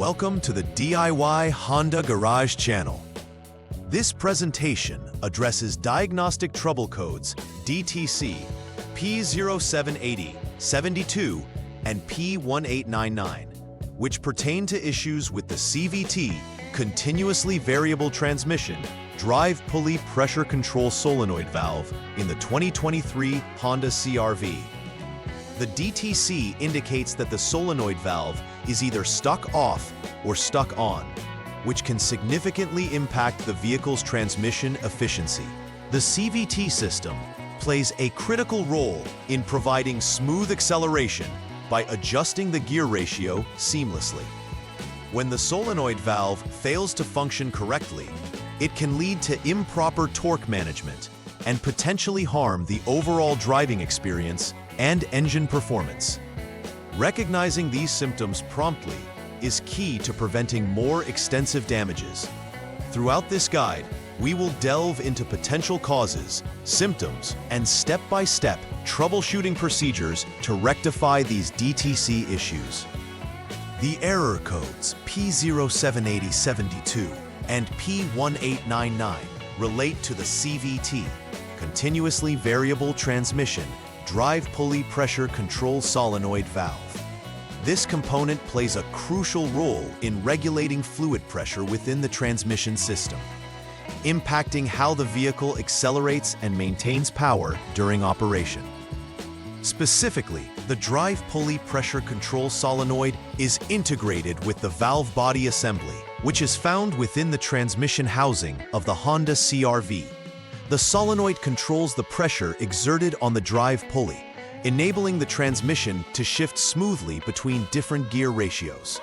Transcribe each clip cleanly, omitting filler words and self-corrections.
Welcome to the DIY Honda Garage channel. This presentation addresses Diagnostic Trouble Codes DTC P0780-72 and P1899, which pertain to issues with the CVT, continuously variable transmission, drive pulley pressure control solenoid valve in the 2023 Honda CR-V. The DTC indicates that the solenoid valve is either stuck off or stuck on, which can significantly impact the vehicle's transmission efficiency. The CVT system plays a critical role in providing smooth acceleration by adjusting the gear ratio seamlessly. When the solenoid valve fails to function correctly, it can lead to improper torque management and potentially harm the overall driving experience and engine performance. Recognizing these symptoms promptly is key to preventing more extensive damages. Throughout this guide, we will delve into potential causes, symptoms, and step-by-step troubleshooting procedures to rectify these DTC issues. The error codes P0780-72 and P1899 relate to the CVT, continuously variable transmission, drive pulley pressure control solenoid valve. This component plays a crucial role in regulating fluid pressure within the transmission system, impacting how the vehicle accelerates and maintains power during operation. Specifically, the drive pulley pressure control solenoid is integrated with the valve body assembly, which is found within the transmission housing of the Honda CR-V. The solenoid controls the pressure exerted on the drive pulley, enabling the transmission to shift smoothly between different gear ratios.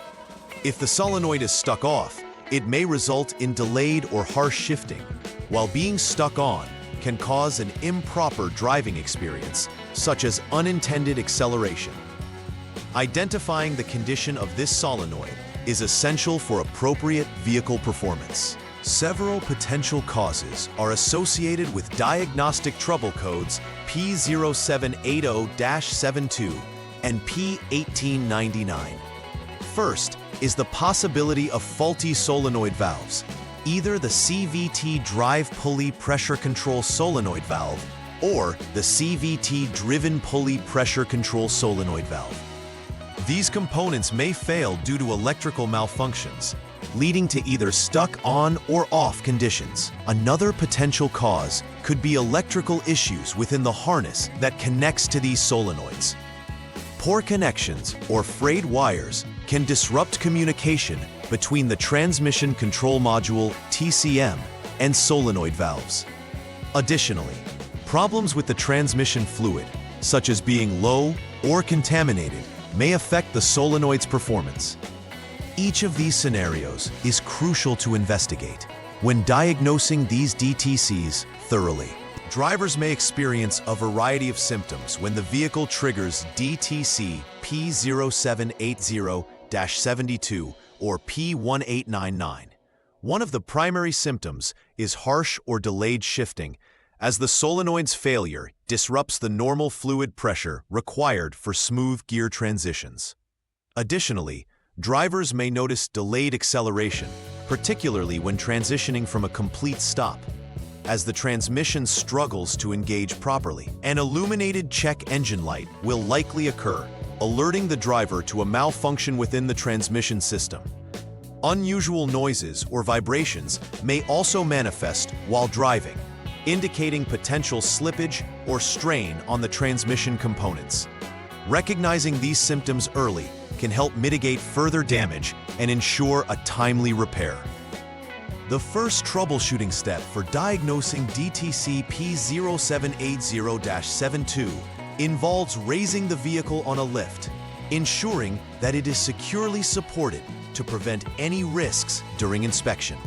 If the solenoid is stuck off, it may result in delayed or harsh shifting, while being stuck on can cause an improper driving experience, such as unintended acceleration. Identifying the condition of this solenoid is essential for appropriate vehicle performance. Several potential causes are associated with Diagnostic Trouble Codes P0780-72 and P1899. First is the possibility of faulty solenoid valves, either the CVT drive pulley pressure control solenoid valve or the CVT driven pulley pressure control solenoid valve. These components may fail due to electrical malfunctions, leading to either stuck on or off conditions. Another potential cause could be electrical issues within the harness that connects to these solenoids. Poor connections or frayed wires can disrupt communication between the transmission control module (TCM) and solenoid valves. Additionally, problems with the transmission fluid, such as being low or contaminated, may affect the solenoid's performance. Each of these scenarios is crucial to investigate when diagnosing these DTCs thoroughly. Drivers may experience a variety of symptoms when the vehicle triggers DTC P0780-72 or P1899. One of the primary symptoms is harsh or delayed shifting, as the solenoid's failure disrupts the normal fluid pressure required for smooth gear transitions. Additionally, drivers may notice delayed acceleration, particularly when transitioning from a complete stop, as the transmission struggles to engage properly. An illuminated check engine light will likely occur, alerting the driver to a malfunction within the transmission system. Unusual noises or vibrations may also manifest while driving, indicating potential slippage or strain on the transmission components. Recognizing these symptoms early can help mitigate further damage and ensure a timely repair. The first troubleshooting step for diagnosing DTC P0780-72 involves raising the vehicle on a lift, ensuring that it is securely supported to prevent any risks during inspection.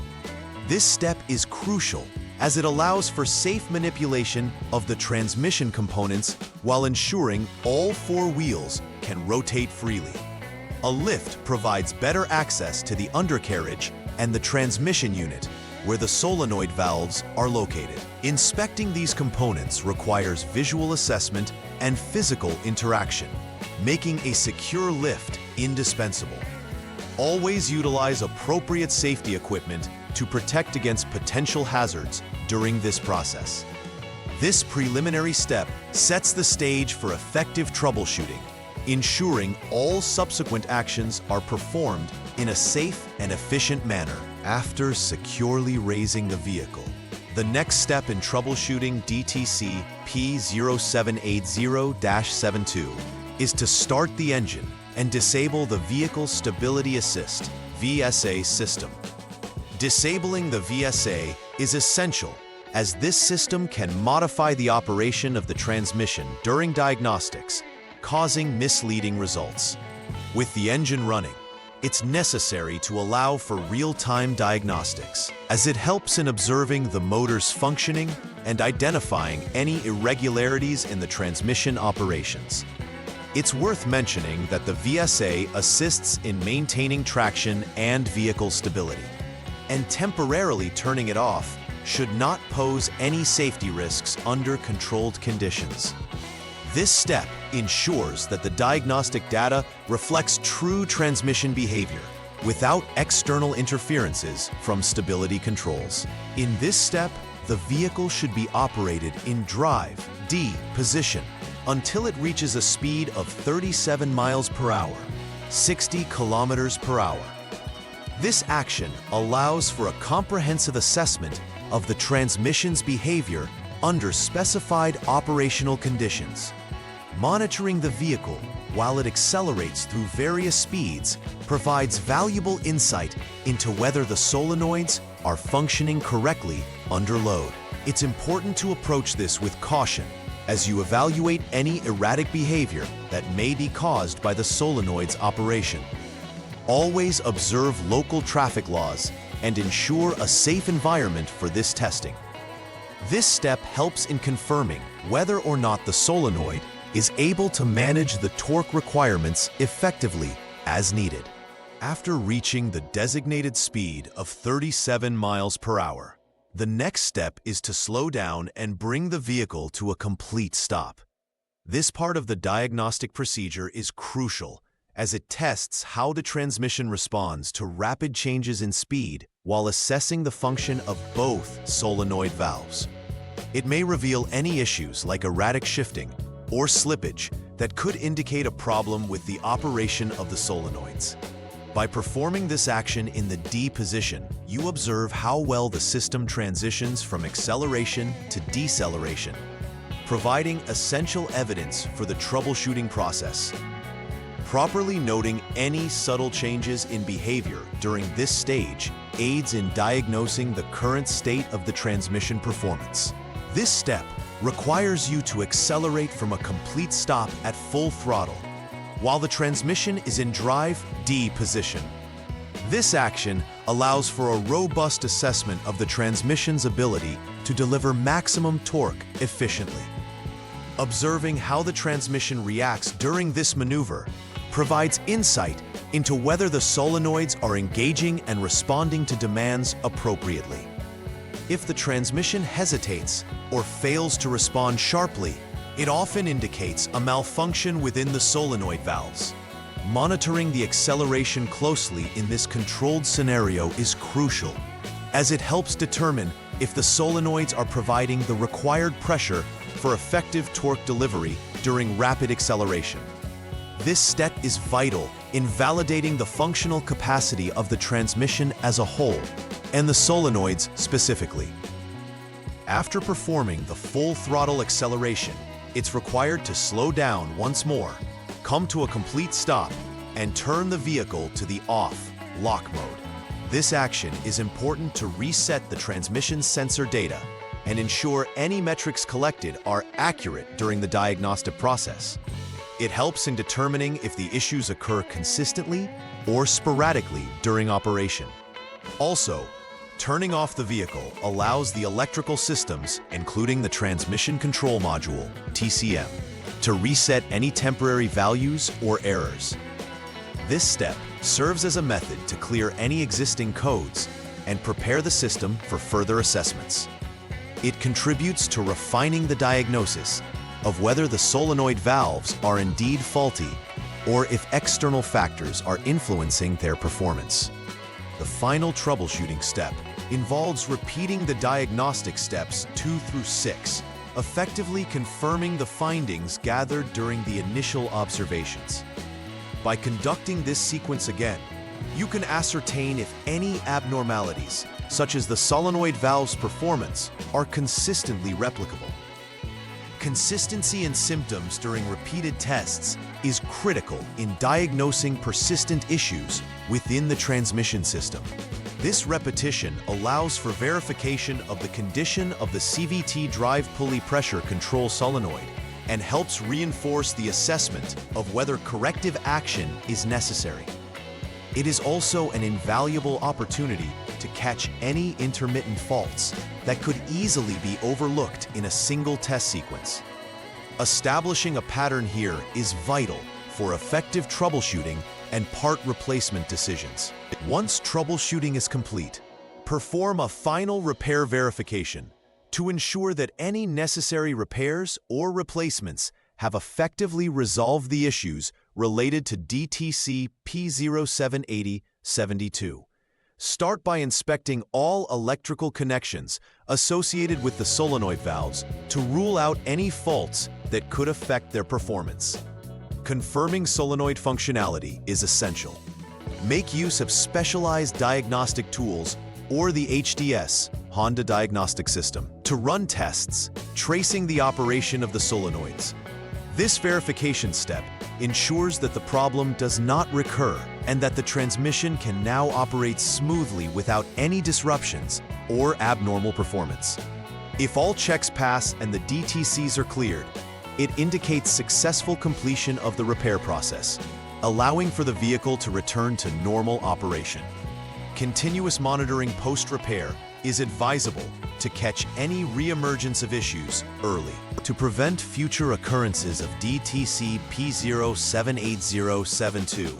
This step is crucial as it allows for safe manipulation of the transmission components while ensuring all four wheels can rotate freely. A lift provides better access to the undercarriage and the transmission unit, where the solenoid valves are located. Inspecting these components requires visual assessment and physical interaction, making a secure lift indispensable. Always utilize appropriate safety equipment to protect against potential hazards during this process. This preliminary step sets the stage for effective troubleshooting, ensuring all subsequent actions are performed in a safe and efficient manner. After securely raising the vehicle, the next step in troubleshooting DTC P0780-72 is to start the engine and disable the Vehicle Stability Assist (VSA) system. Disabling the VSA is essential, as this system can modify the operation of the transmission during diagnostics, causing misleading results. With the engine running, it's necessary to allow for real-time diagnostics, as it helps in observing the motor's functioning and identifying any irregularities in the transmission operations. It's worth mentioning that the VSA assists in maintaining traction and vehicle stability, and temporarily turning it off should not pose any safety risks under controlled conditions. This step ensures that the diagnostic data reflects true transmission behavior without external interferences from stability controls. In this step, the vehicle should be operated in drive D position until it reaches a speed of 37 miles per hour, 60 kilometers per hour. This action allows for a comprehensive assessment of the transmission's behavior under specified operational conditions. Monitoring the vehicle while it accelerates through various speeds provides valuable insight into whether the solenoids are functioning correctly under load. It's important to approach this with caution as you evaluate any erratic behavior that may be caused by the solenoid's operation. Always observe local traffic laws and ensure a safe environment for this testing. This step helps in confirming whether or not the solenoid is able to manage the torque requirements effectively as needed. After reaching the designated speed of 37 miles per hour, the next step is to slow down and bring the vehicle to a complete stop. This part of the diagnostic procedure is crucial, as it tests how the transmission responds to rapid changes in speed while assessing the function of both solenoid valves. It may reveal any issues like erratic shifting or slippage that could indicate a problem with the operation of the solenoids. By performing this action in the D position, you observe how well the system transitions from acceleration to deceleration, providing essential evidence for the troubleshooting process. Properly noting any subtle changes in behavior during this stage aids in diagnosing the current state of the transmission performance. This step requires you to accelerate from a complete stop at full throttle, while the transmission is in drive D position. This action allows for a robust assessment of the transmission's ability to deliver maximum torque efficiently. Observing how the transmission reacts during this maneuver provides insight into whether the solenoids are engaging and responding to demands appropriately. If the transmission hesitates or fails to respond sharply, it often indicates a malfunction within the solenoid valves. Monitoring the acceleration closely in this controlled scenario is crucial, as it helps determine if the solenoids are providing the required pressure for effective torque delivery during rapid acceleration. This step is vital in validating the functional capacity of the transmission as a whole, and the solenoids specifically. After performing the full throttle acceleration, it's required to slow down once more, come to a complete stop, and turn the vehicle to the off lock mode. This action is important to reset the transmission sensor data and ensure any metrics collected are accurate during the diagnostic process. It helps in determining if the issues occur consistently or sporadically during operation. Also, turning off the vehicle allows the electrical systems, including the Transmission Control Module, TCM, to reset any temporary values or errors. This step serves as a method to clear any existing codes and prepare the system for further assessments. It contributes to refining the diagnosis of whether the solenoid valves are indeed faulty or if external factors are influencing their performance. The final troubleshooting step involves repeating the diagnostic steps 2 through 6, effectively confirming the findings gathered during the initial observations. By conducting this sequence again, you can ascertain if any abnormalities, such as the solenoid valve's performance, are consistently replicable. Consistency in symptoms during repeated tests is critical in diagnosing persistent issues within the transmission system. This repetition allows for verification of the condition of the CVT drive pulley pressure control solenoid and helps reinforce the assessment of whether corrective action is necessary. It is also an invaluable opportunity to catch any intermittent faults that could easily be overlooked in a single test sequence. Establishing a pattern here is vital for effective troubleshooting and part replacement decisions. Once troubleshooting is complete, perform a final repair verification to ensure that any necessary repairs or replacements have effectively resolved the issues related to DTC P0780-72. Start by inspecting all electrical connections associated with the solenoid valves to rule out any faults that could affect their performance. Confirming solenoid functionality is essential. Make use of specialized diagnostic tools or the HDS, Honda Diagnostic System, to run tests tracing the operation of the solenoids. This verification step ensures that the problem does not recur and that the transmission can now operate smoothly without any disruptions or abnormal performance. If all checks pass and the DTCs are cleared, it indicates successful completion of the repair process, allowing for the vehicle to return to normal operation. Continuous monitoring post-repair is advisable to catch any reemergence of issues early. To prevent future occurrences of DTC P0780-72,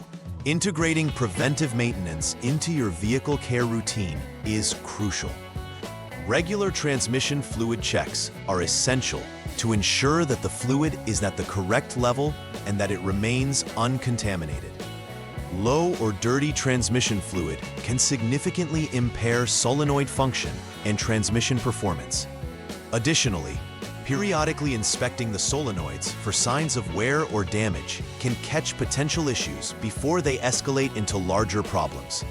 integrating preventive maintenance into your vehicle care routine is crucial. Regular transmission fluid checks are essential to ensure that the fluid is at the correct level and that it remains uncontaminated. Low or dirty transmission fluid can significantly impair solenoid function and transmission performance. Additionally, periodically inspecting the solenoids for signs of wear or damage can catch potential issues before they escalate into larger problems.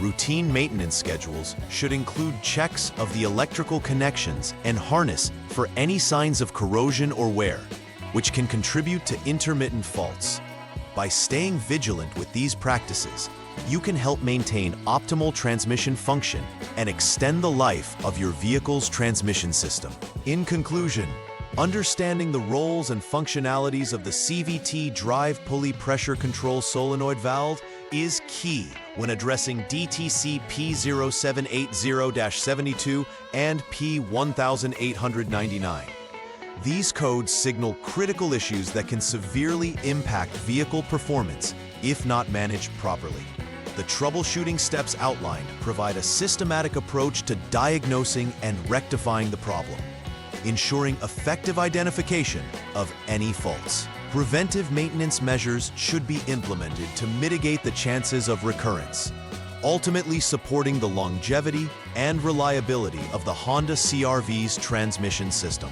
Routine maintenance schedules should include checks of the electrical connections and harness for any signs of corrosion or wear, which can contribute to intermittent faults. By staying vigilant with these practices, you can help maintain optimal transmission function and extend the life of your vehicle's transmission system. In conclusion, understanding the roles and functionalities of the CVT drive pulley pressure control solenoid valve is key when addressing DTC P0780-72 and P1899. These codes signal critical issues that can severely impact vehicle performance if not managed properly. The troubleshooting steps outlined provide a systematic approach to diagnosing and rectifying the problem, ensuring effective identification of any faults. Preventive maintenance measures should be implemented to mitigate the chances of recurrence, ultimately supporting the longevity and reliability of the Honda CR-V's transmission system.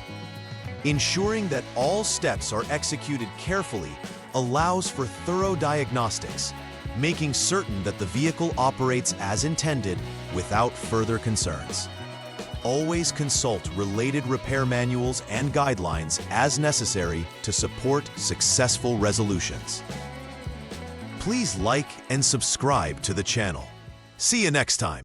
Ensuring that all steps are executed carefully allows for thorough diagnostics, making certain that the vehicle operates as intended without further concerns. Always consult related repair manuals and guidelines as necessary to support successful resolutions. Please like and subscribe to the channel. See you next time.